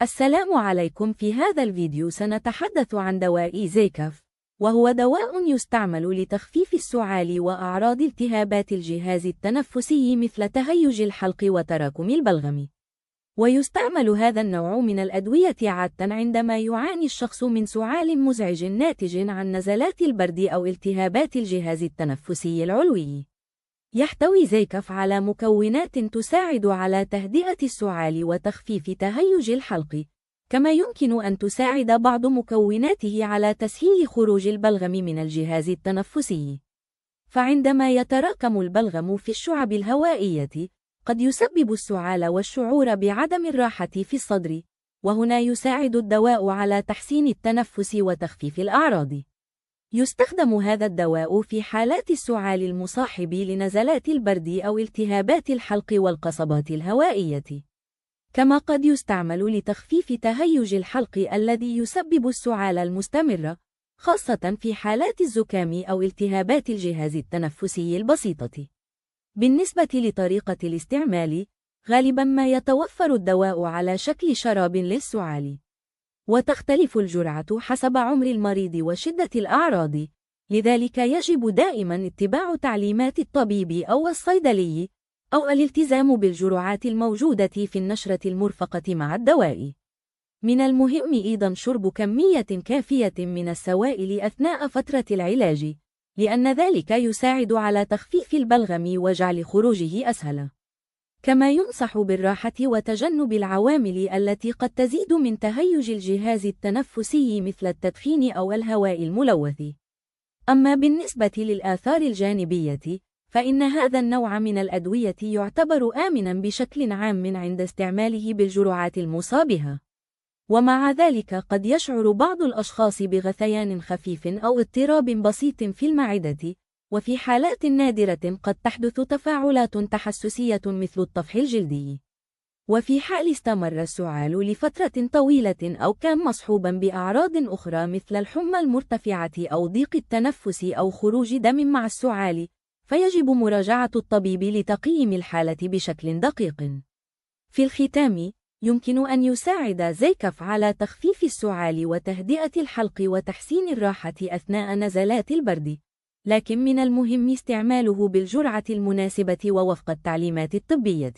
السلام عليكم. في هذا الفيديو سنتحدث عن دواء زيكاف، وهو دواء يستعمل لتخفيف السعال وأعراض التهابات الجهاز التنفسي مثل تهيج الحلق وتراكم البلغم. ويستعمل هذا النوع من الأدوية عادة عندما يعاني الشخص من سعال مزعج ناتج عن نزلات البرد أو التهابات الجهاز التنفسي العلوي. يحتوي زيكاف على مكونات تساعد على تهدئة السعال وتخفيف تهيج الحلق، كما يمكن أن تساعد بعض مكوناته على تسهيل خروج البلغم من الجهاز التنفسي. فعندما يتراكم البلغم في الشعب الهوائية، قد يسبب السعال والشعور بعدم الراحة في الصدر، وهنا يساعد الدواء على تحسين التنفس وتخفيف الأعراض. يستخدم هذا الدواء في حالات السعال المصاحب لنزلات البرد أو التهابات الحلق والقصبات الهوائية، كما قد يستعمل لتخفيف تهيج الحلق الذي يسبب السعال المستمر، خاصة في حالات الزكام أو التهابات الجهاز التنفسي البسيطة. بالنسبة لطريقة الاستعمال، غالبا ما يتوفر الدواء على شكل شراب للسعال، وتختلف الجرعة حسب عمر المريض وشدة الأعراض، لذلك يجب دائما اتباع تعليمات الطبيب أو الصيدلي، أو الالتزام بالجرعات الموجودة في النشرة المرفقة مع الدواء. من المهم أيضا شرب كمية كافية من السوائل أثناء فترة العلاج، لأن ذلك يساعد على تخفيف البلغم وجعل خروجه أسهل. كما ينصح بالراحة وتجنب العوامل التي قد تزيد من تهيج الجهاز التنفسي مثل التدخين أو الهواء الملوث. أما بالنسبة للآثار الجانبية، فإن هذا النوع من الأدوية يعتبر آمنا بشكل عام عند استعماله بالجرعات المصابهة، ومع ذلك قد يشعر بعض الأشخاص بغثيان خفيف أو اضطراب بسيط في المعدة، وفي حالات نادرة قد تحدث تفاعلات تحسسية مثل الطفح الجلدي. وفي حال استمر السعال لفترة طويلة أو كان مصحوبا بأعراض أخرى مثل الحمى المرتفعة أو ضيق التنفس أو خروج دم مع السعال، فيجب مراجعة الطبيب لتقييم الحالة بشكل دقيق. في الختام، يمكن أن يساعد زيكاف على تخفيف السعال وتهدئة الحلق وتحسين الراحة أثناء نزلات البرد، لكن من المهم استعماله بالجرعة المناسبة ووفق التعليمات الطبية.